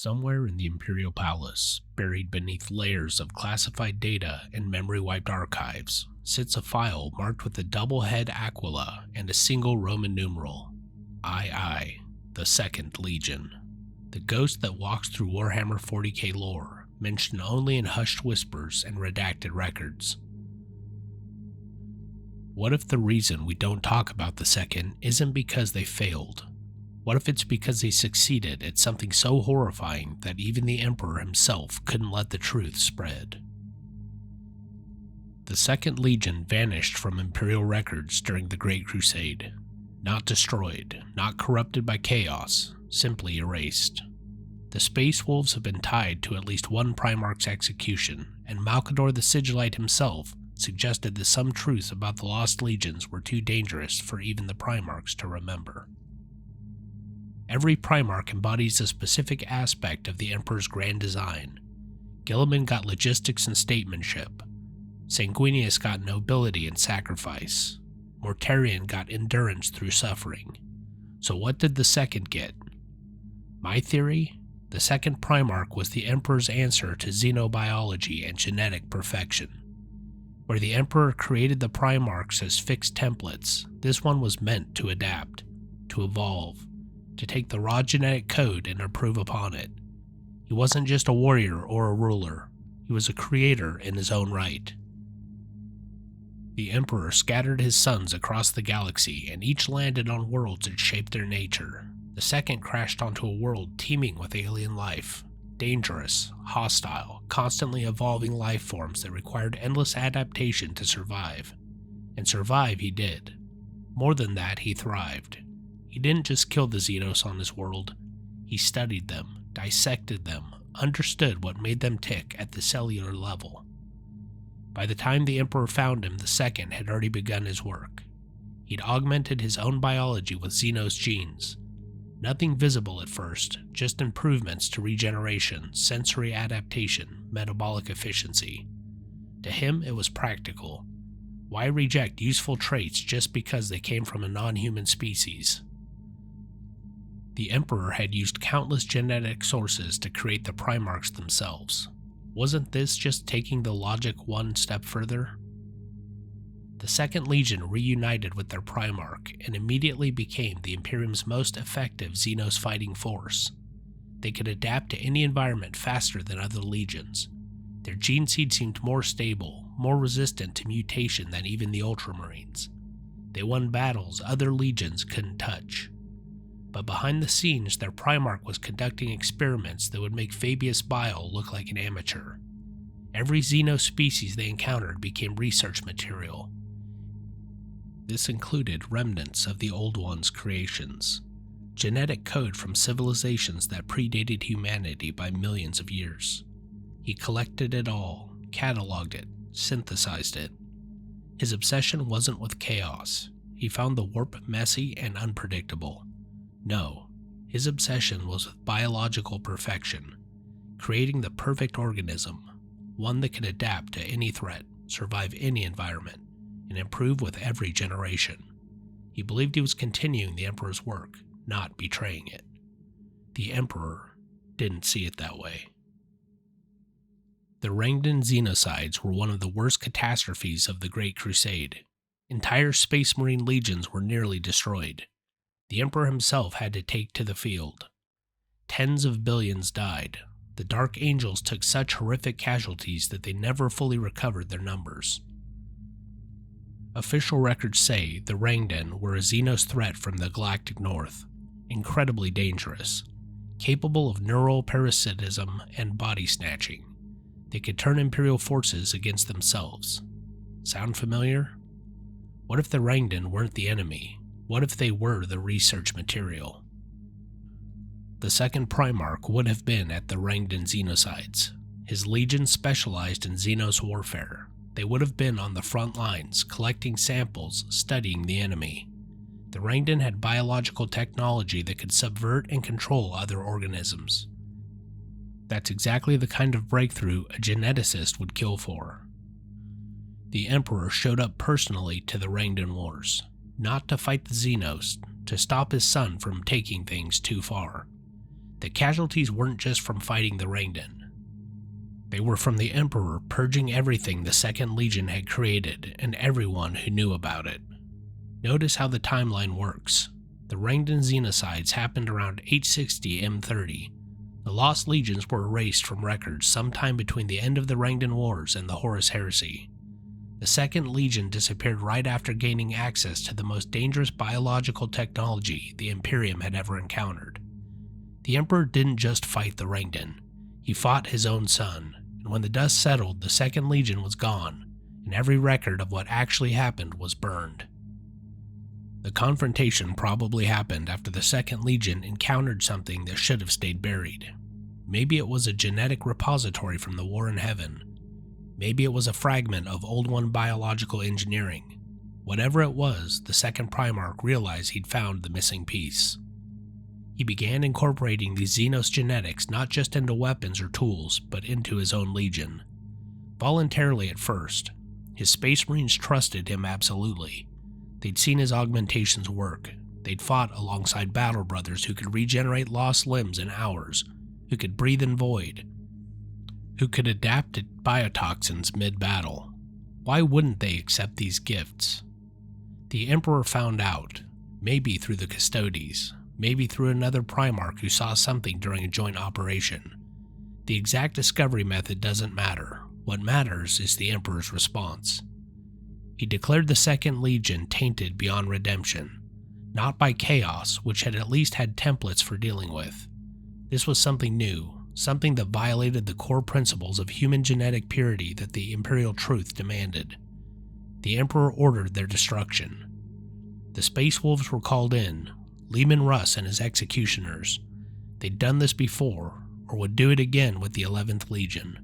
Somewhere in the Imperial Palace, buried beneath layers of classified data and memory-wiped archives, sits a file marked with a double-head aquila and a single Roman numeral, II, the Second Legion. The ghost that walks through Warhammer 40k lore, mentioned only in hushed whispers and redacted records. What if the reason we don't talk about the Second isn't because they failed? What if it's because they succeeded at something so horrifying that even the Emperor himself couldn't let the truth spread? The Second Legion vanished from Imperial records during the Great Crusade. Not destroyed, not corrupted by chaos, simply erased. The Space Wolves have been tied to at least one Primarch's execution, and Malcador the Sigillite himself suggested that some truths about the Lost Legions were too dangerous for even the Primarchs to remember. Every Primarch embodies a specific aspect of the Emperor's grand design. Guilliman got logistics and statesmanship. Sanguinius got nobility and sacrifice. Mortarion got endurance through suffering. So what did the Second get? My theory? The Second Primarch was the Emperor's answer to xenobiology and genetic perfection. Where the Emperor created the Primarchs as fixed templates, this one was meant to adapt, to evolve, to take the raw genetic code and improve upon it. He wasn't just a warrior or a ruler, he was a creator in his own right. The Emperor scattered his sons across the galaxy, and each landed on worlds that shaped their nature. The Second crashed onto a world teeming with alien life, dangerous, hostile, constantly evolving life forms that required endless adaptation to survive. And survive he did. More than that, he thrived. He didn't just kill the Xenos on his world, he studied them, dissected them, understood what made them tick at the cellular level. By the time the Emperor found him, the Second had already begun his work. He'd augmented his own biology with Xenos genes. Nothing visible at first, just improvements to regeneration, sensory adaptation, metabolic efficiency. To him, it was practical. Why reject useful traits just because they came from a non-human species? The Emperor had used countless genetic sources to create the Primarchs themselves. Wasn't this just taking the logic one step further? The Second Legion reunited with their Primarch and immediately became the Imperium's most effective Xenos fighting force. They could adapt to any environment faster than other legions. Their gene seed seemed more stable, more resistant to mutation than even the Ultramarines. They won battles other legions couldn't touch. But behind the scenes, their Primarch was conducting experiments that would make Fabius Bile look like an amateur. Every Xeno species they encountered became research material. This included remnants of the Old One's creations, genetic code from civilizations that predated humanity by millions of years. He collected it all, cataloged it, synthesized it. His obsession wasn't with chaos. He found the warp messy and unpredictable. No, his obsession was with biological perfection, creating the perfect organism, one that could adapt to any threat, survive any environment, and improve with every generation. He believed he was continuing the Emperor's work, not betraying it. The Emperor didn't see it that way. The Rangdan xenocides were one of the worst catastrophes of the Great Crusade. Entire Space Marine legions were nearly destroyed. The Emperor himself had to take to the field. Tens of billions died. The Dark Angels took such horrific casualties that they never fully recovered their numbers. Official records say the Rangdan were a Xenos threat from the galactic north, incredibly dangerous, capable of neural parasitism and body snatching. They could turn Imperial forces against themselves. Sound familiar? What if the Rangdan weren't the enemy? What if they were the research material? The Second Primarch would have been at the Rangdan xenocides. His legion specialized in Xenos warfare. They would have been on the front lines, collecting samples, studying the enemy. The Rangdan had biological technology that could subvert and control other organisms. That's exactly the kind of breakthrough a geneticist would kill for. The Emperor showed up personally to the Rangdan Wars. Not to fight the Xenos, to stop his son from taking things too far. The casualties weren't just from fighting the Rangdan. They were from the Emperor purging everything the Second Legion had created and everyone who knew about it. Notice how the timeline works. The Rangdan xenocides happened around 860 M30. The Lost Legions were erased from records sometime between the end of the Rangdan Wars and the Horus Heresy. The Second Legion disappeared right after gaining access to the most dangerous biological technology the Imperium had ever encountered. The Emperor didn't just fight the Rangdan, he fought his own son, and when the dust settled, the Second Legion was gone, and every record of what actually happened was burned. The confrontation probably happened after the Second Legion encountered something that should have stayed buried. Maybe it was a genetic repository from the War in Heaven. Maybe it was a fragment of Old One biological engineering. Whatever it was, the Second Primarch realized he'd found the missing piece. He began incorporating these Xenos genetics not just into weapons or tools, but into his own legion. Voluntarily at first, his Space Marines trusted him absolutely. They'd seen his augmentations work. They'd fought alongside battle brothers who could regenerate lost limbs in hours, who could breathe in void, who could adapt to biotoxins mid-battle. Why wouldn't they accept these gifts? The Emperor found out, maybe through the Custodes, maybe through another Primarch who saw something during a joint operation. The exact discovery method doesn't matter. What matters is the Emperor's response. He declared the Second Legion tainted beyond redemption, not by chaos, which had at least had templates for dealing with. This was something new, something that violated the core principles of human genetic purity that the Imperial Truth demanded. The Emperor ordered their destruction. The Space Wolves were called in, Leman Russ and his executioners. They'd done this before, or would do it again with the 11th Legion.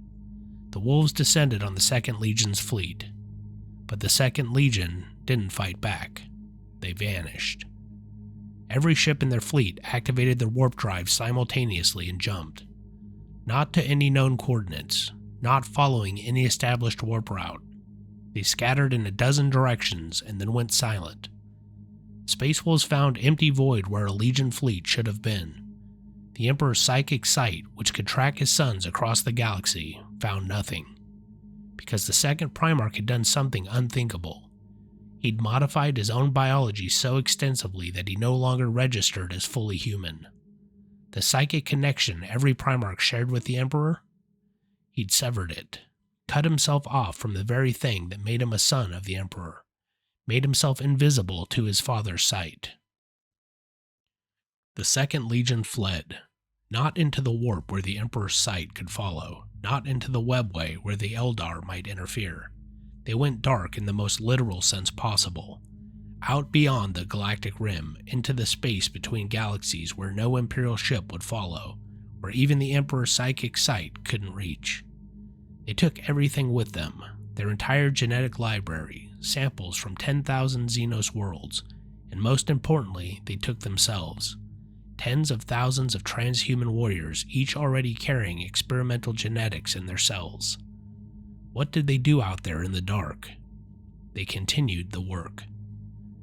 The Wolves descended on the Second Legion's fleet, but the Second Legion didn't fight back. They vanished. Every ship in their fleet activated their warp drive simultaneously and jumped. Not to any known coordinates, not following any established warp route. They scattered in a dozen directions and then went silent. Space Wolves found empty void where a Legion fleet should have been. The Emperor's psychic sight, which could track his sons across the galaxy, found nothing. Because the Second Primarch had done something unthinkable. He'd modified his own biology so extensively that he no longer registered as fully human. The psychic connection every Primarch shared with the Emperor? He'd severed it, cut himself off from the very thing that made him a son of the Emperor, made himself invisible to his father's sight. The Second Legion fled, not into the warp where the Emperor's sight could follow, not into the webway where the Eldar might interfere. They went dark in the most literal sense possible, out beyond the galactic rim, into the space between galaxies where no Imperial ship would follow, where even the Emperor's psychic sight couldn't reach. They took everything with them, their entire genetic library, samples from 10,000 Xenos worlds, and most importantly, they took themselves. Tens of thousands of transhuman warriors, each already carrying experimental genetics in their cells. What did they do out there in the dark? They continued the work.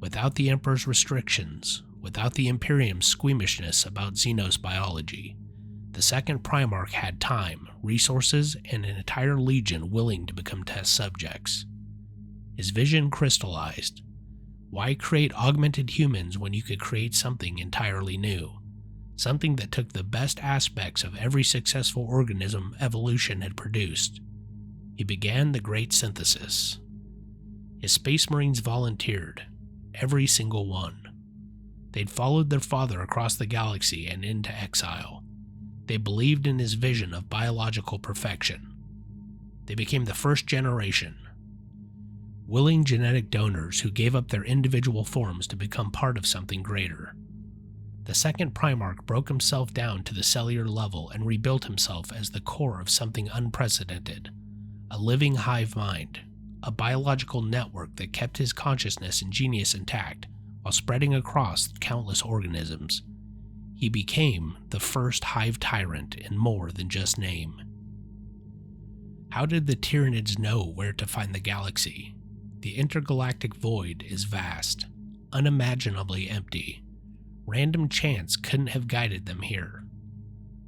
Without the Emperor's restrictions, without the Imperium's squeamishness about Xenos biology, the Second Primarch had time, resources, and an entire legion willing to become test subjects. His vision crystallized. Why create augmented humans when you could create something entirely new? Something that took the best aspects of every successful organism evolution had produced. He began the Great Synthesis. His Space Marines volunteered, every single one. They'd followed their father across the galaxy and into exile. They believed in his vision of biological perfection. They became the first generation, willing genetic donors who gave up their individual forms to become part of something greater. The Second Primarch broke himself down to the cellular level and rebuilt himself as the core of something unprecedented, a living hive mind, a biological network that kept his consciousness and genius intact while spreading across countless organisms. He became the first hive tyrant in more than just name. How did the Tyranids know where to find the galaxy? The intergalactic void is vast, unimaginably empty. Random chance couldn't have guided them here.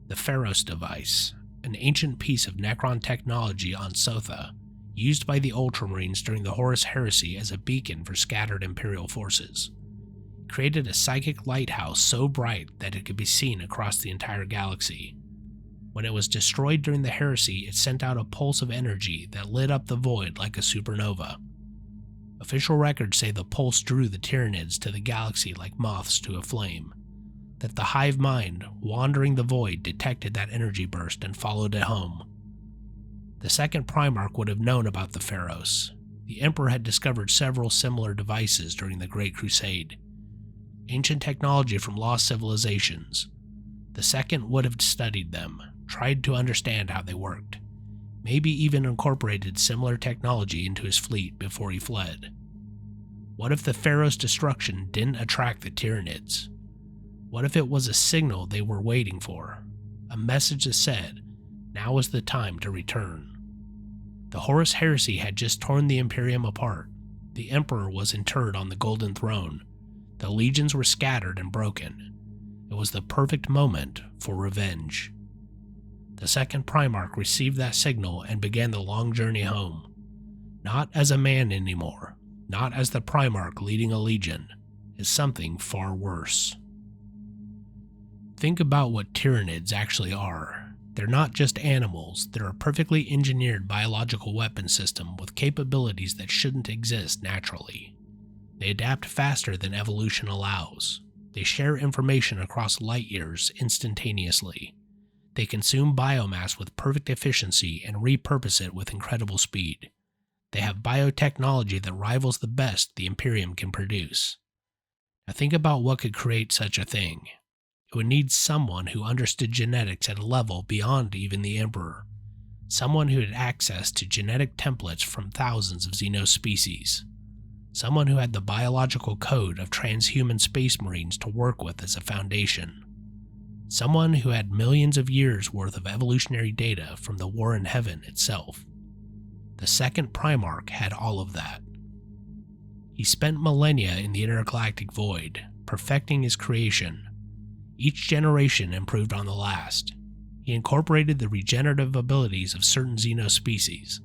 The Pharos device, an ancient piece of Necron technology on Sotha, used by the Ultramarines during the Horus Heresy as a beacon for scattered Imperial forces, created a psychic lighthouse so bright that it could be seen across the entire galaxy. When it was destroyed during the Heresy, it sent out a pulse of energy that lit up the void like a supernova. Official records say the pulse drew the Tyranids to the galaxy like moths to a flame, that the Hive mind, wandering the void, detected that energy burst and followed it home. The second Primarch would have known about the Pharos. The Emperor had discovered several similar devices during the Great Crusade, ancient technology from lost civilizations. The second would have studied them, tried to understand how they worked, maybe even incorporated similar technology into his fleet before he fled. What if the Pharos' destruction didn't attract the Tyranids? What if it was a signal they were waiting for? A message that said, now is the time to return. The Horus Heresy had just torn the Imperium apart. The Emperor was interred on the Golden Throne. The legions were scattered and broken. It was the perfect moment for revenge. The second Primarch received that signal and began the long journey home. Not as a man anymore, not as the Primarch leading a legion, as something far worse. Think about what Tyranids actually are. They're not just animals, they're a perfectly engineered biological weapon system with capabilities that shouldn't exist naturally. They adapt faster than evolution allows. They share information across light years instantaneously. They consume biomass with perfect efficiency and repurpose it with incredible speed. They have biotechnology that rivals the best the Imperium can produce. Now think about what could create such a thing. It would need someone who understood genetics at a level beyond even the Emperor. Someone who had access to genetic templates from thousands of xenospecies. Someone who had the biological code of transhuman space marines to work with as a foundation. Someone who had millions of years worth of evolutionary data from the War in Heaven itself. The second Primarch had all of that. He spent millennia in the intergalactic void, perfecting his creation. Each generation improved on the last. He incorporated the regenerative abilities of certain xenospecies,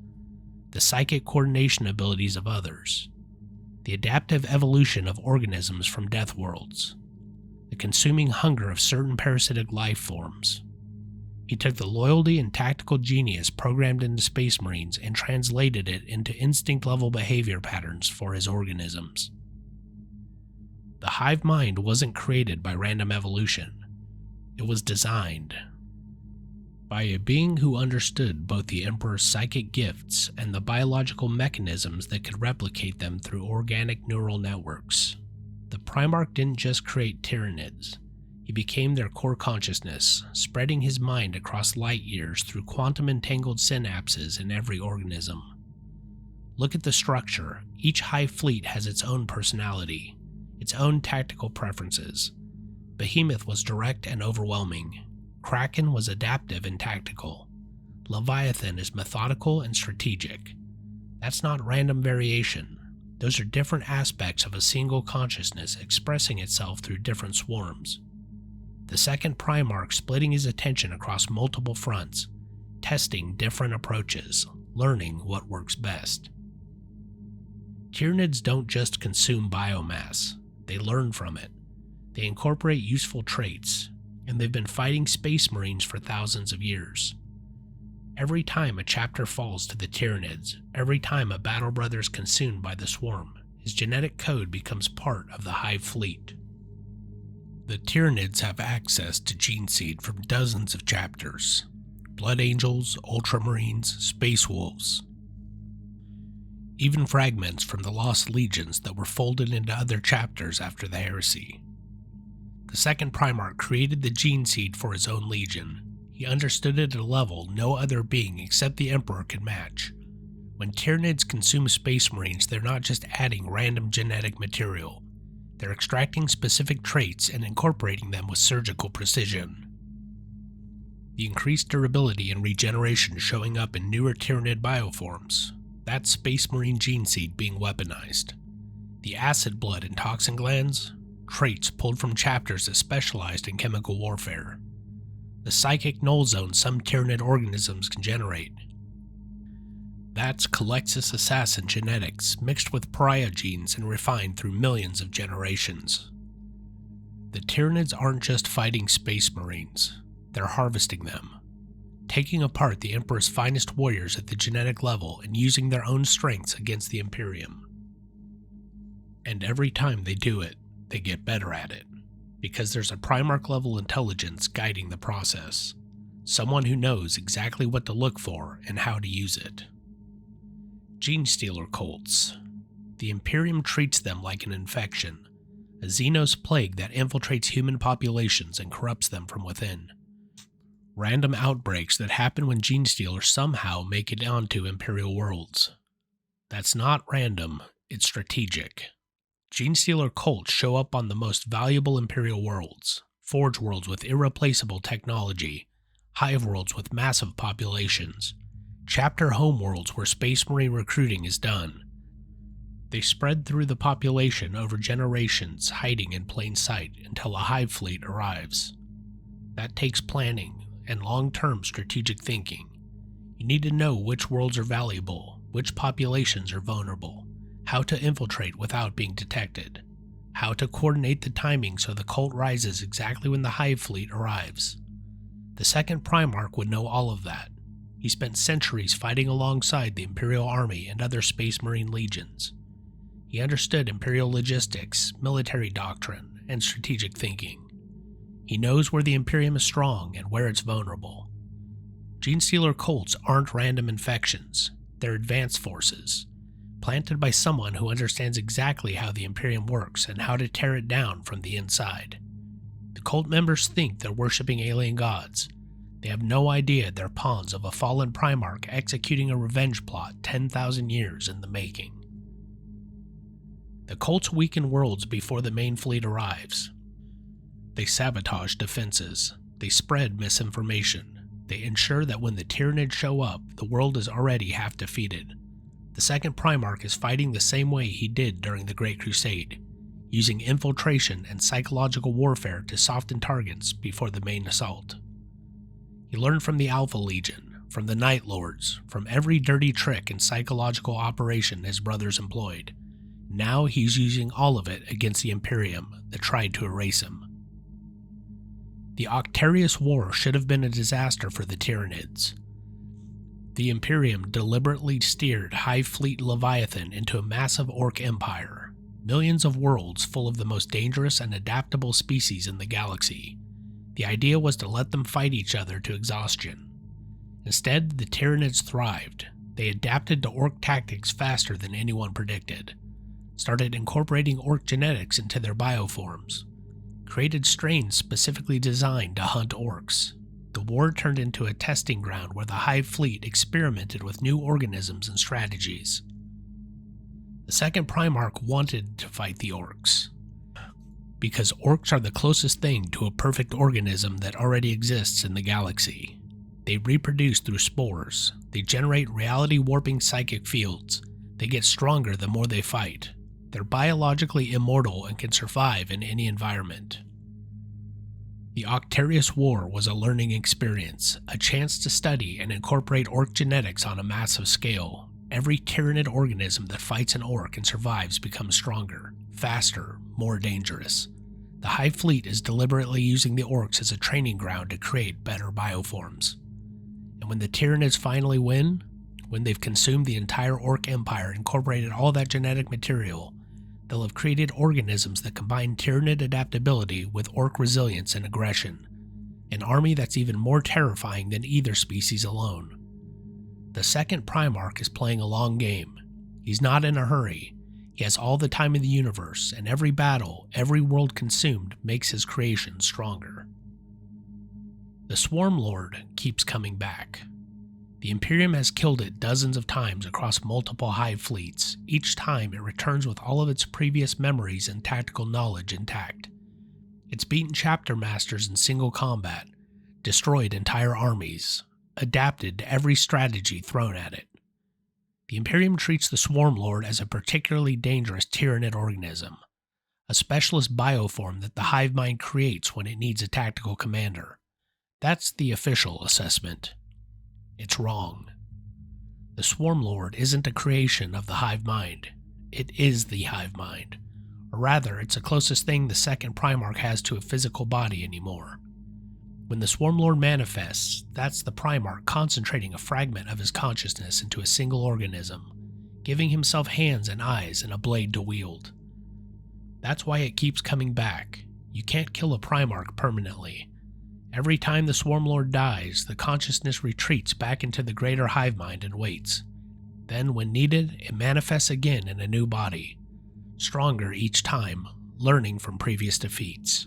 the psychic coordination abilities of others, the adaptive evolution of organisms from death worlds, the consuming hunger of certain parasitic life forms. He took the loyalty and tactical genius programmed into Space Marines and translated it into instinct-level behavior patterns for his organisms. The Hive mind wasn't created by random evolution. It was designed by a being who understood both the Emperor's psychic gifts and the biological mechanisms that could replicate them through organic neural networks. The Primarch didn't just create Tyranids. He became their core consciousness, spreading his mind across light years through quantum-entangled synapses in every organism. Look at the structure. Each Hive fleet has its own personality, its own tactical preferences. Behemoth was direct and overwhelming. Kraken was adaptive and tactical. Leviathan is methodical and strategic. That's not random variation. Those are different aspects of a single consciousness expressing itself through different swarms. The second Primarch splitting his attention across multiple fronts, testing different approaches, learning what works best. Tyranids don't just consume biomass. They learn from it. They incorporate useful traits, and they've been fighting Space Marines for thousands of years. Every time a chapter falls to the Tyranids, every time a battle brother is consumed by the swarm, his genetic code becomes part of the Hive fleet. The Tyranids have access to gene seed from dozens of chapters: Blood Angels, Ultramarines, Space Wolves, even fragments from the Lost Legions that were folded into other chapters after the Heresy. The second Primarch created the gene seed for his own legion. He understood it at a level no other being except the Emperor could match. When Tyranids consume Space Marines, they're not just adding random genetic material. They're extracting specific traits and incorporating them with surgical precision. The increased durability and regeneration showing up in newer Tyranid bioforms. That's Space Marine gene seed being weaponized. The acid blood and toxin glands, traits pulled from chapters that specialized in chemical warfare. the psychic null zone some Tyranid organisms can generate. That's Colexis assassin genetics mixed with pariah genes and refined through millions of generations. The Tyranids aren't just fighting space marines, they're harvesting them, taking apart the Emperor's finest warriors at the genetic level and using their own strengths against the Imperium. And every time they do it, they get better at it, because there's a Primarch level intelligence guiding the process, someone who knows exactly what to look for and how to use it. Gene stealer cults. The Imperium treats them like an infection, a xenos plague that infiltrates human populations and corrupts them from within. Random outbreaks that happen when gene stealers somehow make it onto Imperial worlds. That's not random, it's strategic. Gene stealer cults show up on the most valuable Imperial worlds, Forge worlds with irreplaceable technology, Hive worlds with massive populations, chapter home worlds where space marine recruiting is done. They spread through the population over generations, hiding in plain sight until a Hive fleet arrives. That takes planning and long-term strategic thinking. You need to know which worlds are valuable, which populations are vulnerable, how to infiltrate without being detected, how to coordinate the timing so the cult rises exactly when the Hive fleet arrives. The second Primarch would know all of that. He spent centuries fighting alongside the Imperial Army and other Space Marine legions. He understood Imperial logistics, military doctrine, and strategic thinking. He knows where the Imperium is strong and where it's vulnerable. Gene stealer cults aren't random infections, they're advanced forces, planted by someone who understands exactly how the Imperium works and how to tear it down from the inside. The cult members think they're worshipping alien gods. They have no idea they're pawns of a fallen Primarch executing a revenge plot 10,000 years in the making. The cults weaken worlds before the main fleet arrives. They sabotage defenses. They spread misinformation. They ensure that when the Tyranids show up, the world is already half defeated. The second Primarch is fighting the same way he did during the Great Crusade, using infiltration and psychological warfare to soften targets before the main assault. He learned from the Alpha Legion, from the Night Lords, from every dirty trick and psychological operation his brothers employed. Now he's using all of it against the Imperium that tried to erase him. The Octarius War should have been a disaster for the Tyranids. The Imperium deliberately steered Hive Fleet Leviathan into a massive orc empire, millions of worlds full of the most dangerous and adaptable species in the galaxy. The idea was to let them fight each other to exhaustion. Instead, the Tyranids thrived. They adapted to orc tactics faster than anyone predicted, started incorporating orc genetics into their bioforms, created strains specifically designed to hunt orcs. The war turned into a testing ground where the Hive fleet experimented with new organisms and strategies. The second Primarch wanted to fight the orcs, because orcs are the closest thing to a perfect organism that already exists in the galaxy. They reproduce through spores, they generate reality-warping psychic fields, they get stronger the more they fight. They're biologically immortal and can survive in any environment. The Octarius War was a learning experience, a chance to study and incorporate orc genetics on a massive scale. Every Tyranid organism that fights an orc and survives becomes stronger, faster, more dangerous. The Hive fleet is deliberately using the orcs as a training ground to create better bioforms. And when the Tyranids finally win, when they've consumed the entire orc empire and incorporated all that genetic material, they'll have created organisms that combine Tyranid adaptability with orc resilience and aggression, an army that's even more terrifying than either species alone. The second Primarch is playing a long game. He's not in a hurry. He has all the time in the universe, and every battle, every world consumed makes his creation stronger. The Swarm Lord keeps coming back. The Imperium has killed it dozens of times across multiple Hive fleets. Each time it returns with all of its previous memories and tactical knowledge intact. It's beaten chapter masters in single combat, destroyed entire armies, adapted to every strategy thrown at it. The Imperium treats the Swarm Lord as a particularly dangerous Tyranid organism, a specialist bioform that the Hive mind creates when it needs a tactical commander. That's the official assessment. It's wrong. The Swarm Lord isn't a creation of the Hive mind. It is the Hive mind. Or rather, it's the closest thing the second Primarch has to a physical body anymore. When the Swarm Lord manifests, that's the Primarch concentrating a fragment of his consciousness into a single organism, giving himself hands and eyes and a blade to wield. That's why it keeps coming back. You can't kill a Primarch permanently. Every time the Swarm Lord dies, the consciousness retreats back into the greater Hive mind and waits. Then, when needed, it manifests again in a new body, stronger each time, learning from previous defeats.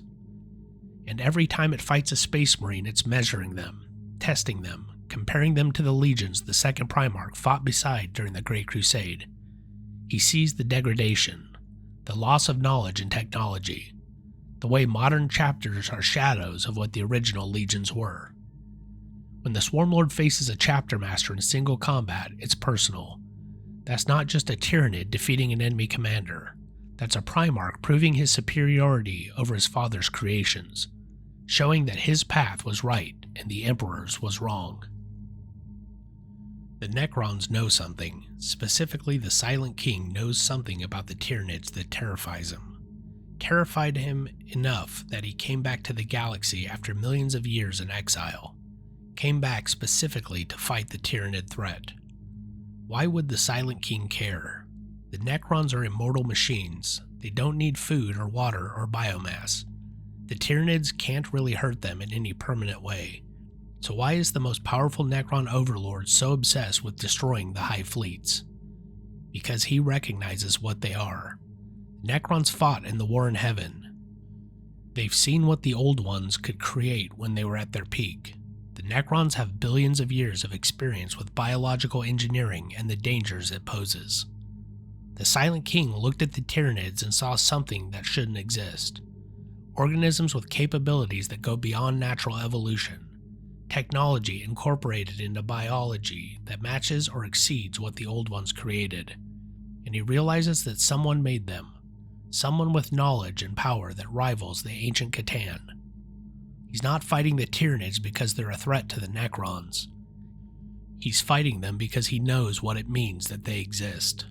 And every time it fights a Space Marine, it's measuring them, testing them, comparing them to the legions the second Primarch fought beside during the Great Crusade. He sees the degradation, the loss of knowledge and technology, the way modern chapters are shadows of what the original legions were. When the Swarm Lord faces a chapter master in single combat, it's personal. That's not just a Tyranid defeating an enemy commander. That's a Primarch proving his superiority over his father's creations, showing that his path was right and the Emperor's was wrong. The Necrons know something. Specifically, the Silent King knows something about the Tyranids that terrifies him. Terrified him enough that he came back to the galaxy after millions of years in exile. Came back specifically to fight the Tyranid threat. Why would the Silent King care? The Necrons are immortal machines. They don't need food or water or biomass. The Tyranids can't really hurt them in any permanent way. So why is the most powerful Necron overlord so obsessed with destroying the Hive fleets? Because he recognizes what they are. Necrons fought in the war in heaven. They've seen what the old ones could create when they were at their peak. The Necrons have billions of years of experience with biological engineering and the dangers it poses. The Silent King looked at the Tyranids and saw something that shouldn't exist. Organisms with capabilities that go beyond natural evolution. Technology incorporated into biology that matches or exceeds what the old ones created. And he realizes that someone made them. Someone with knowledge and power that rivals the ancient Catan. He's not fighting the Tyranids because they're a threat to the Necrons. He's fighting them because he knows what it means that they exist.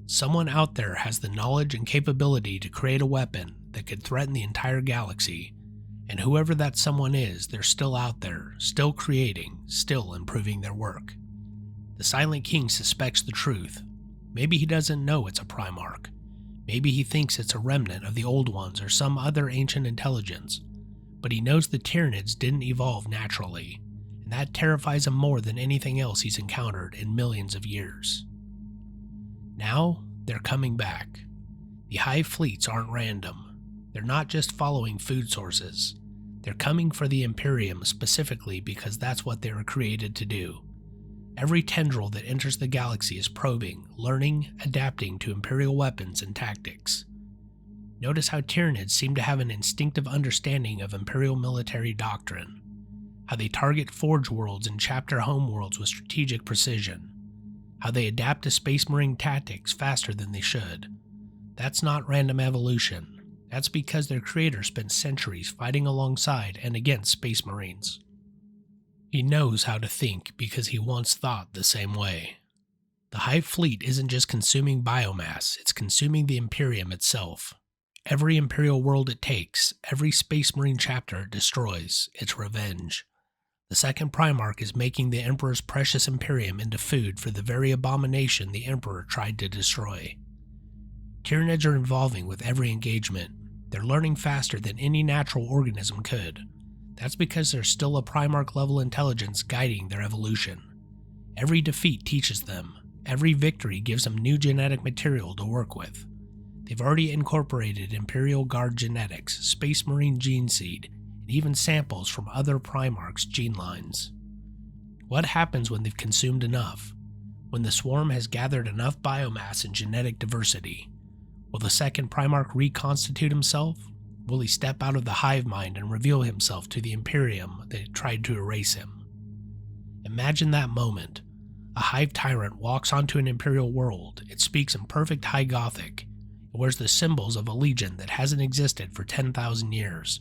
Someone out there has the knowledge and capability to create a weapon that could threaten the entire galaxy, and whoever that someone is, they're still out there, still creating, still improving their work. The Silent King suspects the truth. Maybe he doesn't know it's a Primarch. Maybe he thinks it's a remnant of the old ones or some other ancient intelligence, but he knows the Tyranids didn't evolve naturally, and that terrifies him more than anything else he's encountered in millions of years. Now, they're coming back. The Hive fleets aren't random. They're not just following food sources. They're coming for the Imperium specifically because that's what they were created to do. Every tendril that enters the galaxy is probing, learning, adapting to Imperial weapons and tactics. Notice how Tyranids seem to have an instinctive understanding of Imperial military doctrine, how they target Forge worlds and chapter homeworlds with strategic precision, how they adapt to Space Marine tactics faster than they should. That's not random evolution. That's because their creator spent centuries fighting alongside and against Space Marines. He knows how to think because he once thought the same way. The Hive fleet isn't just consuming biomass, it's consuming the Imperium itself. Every Imperial world it takes, every Space Marine chapter it destroys, it's revenge. The second Primarch is making the Emperor's precious Imperium into food for the very abomination the Emperor tried to destroy. Tyranids are evolving with every engagement. They're learning faster than any natural organism could. That's because there's still a Primarch-level intelligence guiding their evolution. Every defeat teaches them. Every victory gives them new genetic material to work with. They've already incorporated Imperial Guard genetics, Space Marine gene seed, and even samples from other Primarchs' gene lines. What happens when they've consumed enough? When the swarm has gathered enough biomass and genetic diversity? Will the second Primarch reconstitute himself? Will he step out of the Hive mind and reveal himself to the Imperium that tried to erase him? Imagine that moment. A Hive tyrant walks onto an Imperial world. It speaks in perfect High Gothic. It wears the symbols of a legion that hasn't existed for 10,000 years.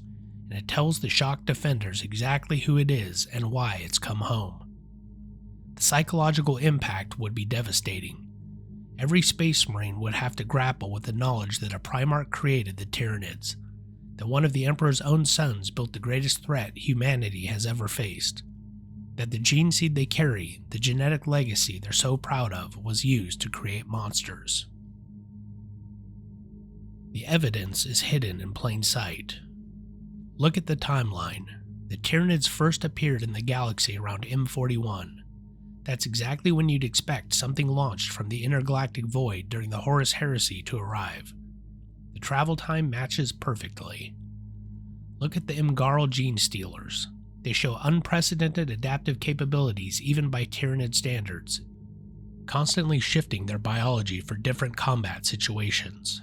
and it tells the shocked defenders exactly who it is and why it's come home. The psychological impact would be devastating. Every Space Marine would have to grapple with the knowledge that a Primarch created the Tyranids, that one of the Emperor's own sons built the greatest threat humanity has ever faced, that the gene seed they carry, the genetic legacy they're so proud of, was used to create monsters. The evidence is hidden in plain sight. Look at the timeline. The Tyranids first appeared in the galaxy around M41. That's exactly when you'd expect something launched from the intergalactic void during the Horus Heresy to arrive. The travel time matches perfectly. Look at the Imgarl gene stealers. They show unprecedented adaptive capabilities even by Tyranid standards, constantly shifting their biology for different combat situations.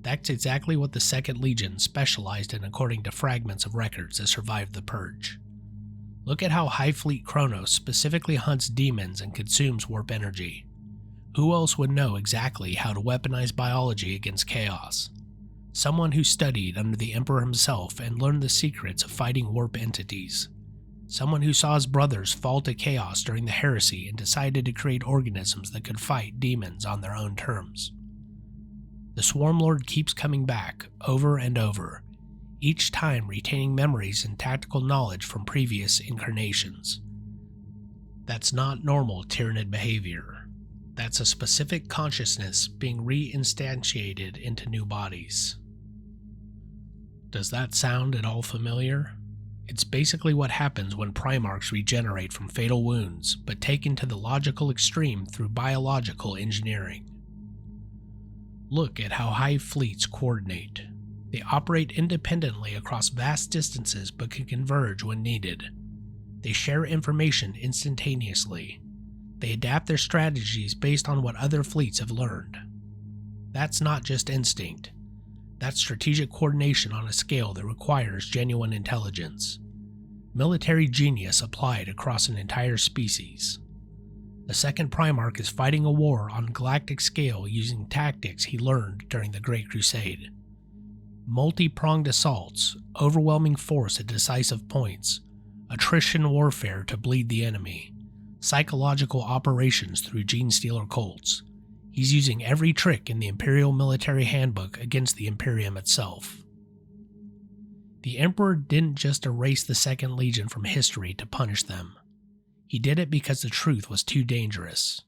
That's exactly what the 2nd Legion specialized in according to fragments of records that survived the Purge. Look at how Hive Fleet Kronos specifically hunts demons and consumes warp energy. Who else would know exactly how to weaponize biology against chaos? Someone who studied under the Emperor himself and learned the secrets of fighting warp entities. Someone who saw his brothers fall to chaos during the heresy and decided to create organisms that could fight demons on their own terms. The Swarm Lord keeps coming back over and over, each time retaining memories and tactical knowledge from previous incarnations. That's not normal Tyranid behavior. That's a specific consciousness being re-instantiated into new bodies. Does that sound at all familiar? It's basically what happens when Primarchs regenerate from fatal wounds, but taken to the logical extreme through biological engineering. Look at how Hive fleets coordinate. They operate independently across vast distances but can converge when needed. They share information instantaneously. They adapt their strategies based on what other fleets have learned. That's not just instinct. That's strategic coordination on a scale that requires genuine intelligence. Military genius applied across an entire species. The 2nd Primarch is fighting a war on a galactic scale using tactics he learned during the Great Crusade. Multi-pronged assaults, overwhelming force at decisive points, attrition warfare to bleed the enemy, psychological operations through gene stealer cults. He's using every trick in the Imperial military handbook against the Imperium itself. The Emperor didn't just erase the 2nd Legion from history to punish them. He did it because the truth was too dangerous.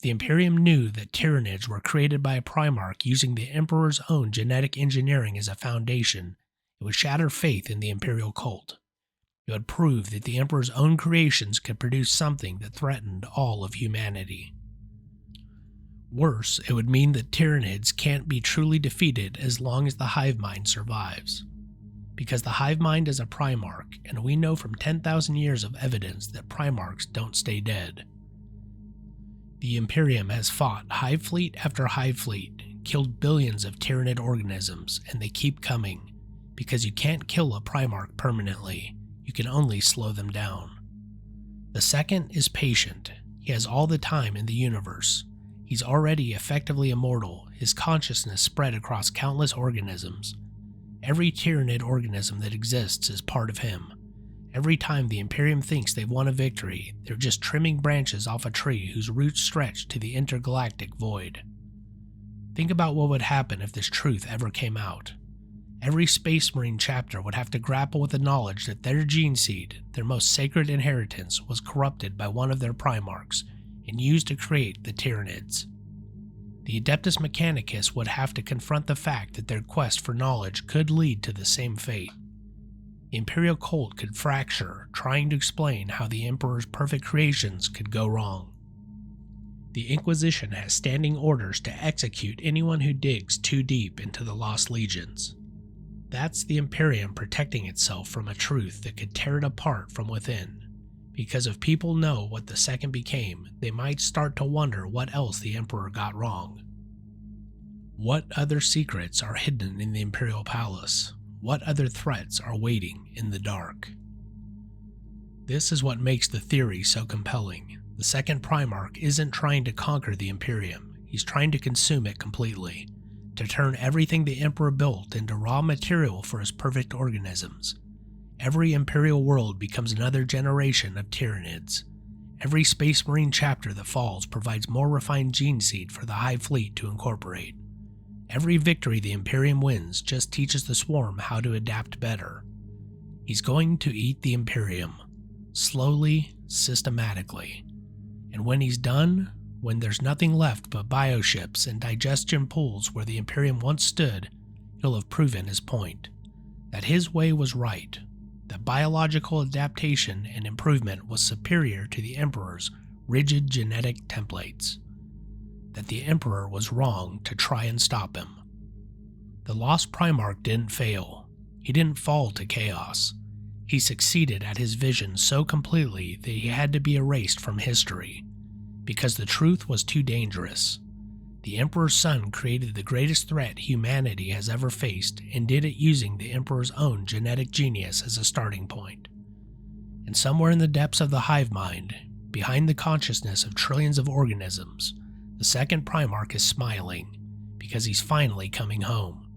The Imperium knew that Tyranids were created by a Primarch using the Emperor's own genetic engineering as a foundation. It would shatter faith in the Imperial cult. It would prove that the Emperor's own creations could produce something that threatened all of humanity. Worse, it would mean that Tyranids can't be truly defeated as long as the Hive Mind survives. Because the Hive Mind is a Primarch, and we know from 10,000 years of evidence that Primarchs don't stay dead. The Imperium has fought Hive Fleet after Hive Fleet, killed billions of Tyranid organisms, and they keep coming, because you can't kill a Primarch permanently, you can only slow them down. The 2nd is patient. He has all the time in the universe. He's already effectively immortal, his consciousness spread across countless organisms. Every Tyranid organism that exists is part of him. Every time the Imperium thinks they've won a victory, they're just trimming branches off a tree whose roots stretch to the intergalactic void. Think about what would happen if this truth ever came out. Every Space Marine chapter would have to grapple with the knowledge that their gene seed, their most sacred inheritance, was corrupted by one of their Primarchs and used to create the Tyranids. The Adeptus Mechanicus would have to confront the fact that their quest for knowledge could lead to the same fate. The Imperial cult could fracture, trying to explain how the Emperor's perfect creations could go wrong. The Inquisition has standing orders to execute anyone who digs too deep into the Lost Legions. That's the Imperium protecting itself from a truth that could tear it apart from within. Because if people know what the 2nd became, they might start to wonder what else the Emperor got wrong. What other secrets are hidden in the Imperial Palace? What other threats are waiting in the dark? This is what makes the theory so compelling. The 2nd Primarch isn't trying to conquer the Imperium, he's trying to consume it completely, to turn everything the Emperor built into raw material for his perfect organisms. Every Imperial world becomes another generation of Tyranids. Every Space Marine chapter that falls provides more refined gene seed for the Hive fleet to incorporate. Every victory the Imperium wins just teaches the Swarm how to adapt better. He's going to eat the Imperium, slowly, systematically. And when he's done, when there's nothing left but bioships and digestion pools where the Imperium once stood, he'll have proven his point. That his way was right. That biological adaptation and improvement was superior to the Emperor's rigid genetic templates. That the Emperor was wrong to try and stop him. The Lost Primarch didn't fail. He didn't fall to chaos. He succeeded at his vision so completely that he had to be erased from history, because the truth was too dangerous. The Emperor's son created the greatest threat humanity has ever faced and did it using the Emperor's own genetic genius as a starting point. And somewhere in the depths of the Hive mind, behind the consciousness of trillions of organisms, the second Primarch is smiling because he's finally coming home,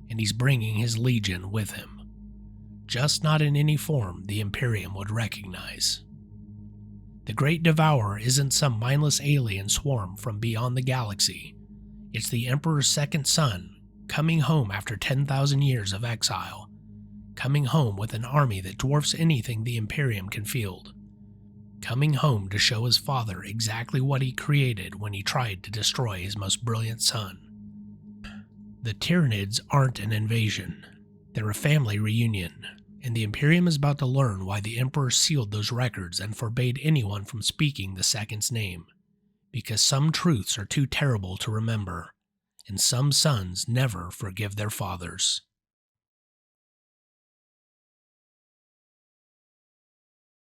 and he's bringing his legion with him. Just not in any form the Imperium would recognize. The Great Devourer isn't some mindless alien swarm from beyond the galaxy. It's the Emperor's second son, coming home after 10,000 years of exile, coming home with an army that dwarfs anything the Imperium can field, coming home to show his father exactly what he created when he tried to destroy his most brilliant son. The Tyranids aren't an invasion, they're a family reunion, and the Imperium is about to learn why the Emperor sealed those records and forbade anyone from speaking the second's name. Because some truths are too terrible to remember, and some sons never forgive their fathers.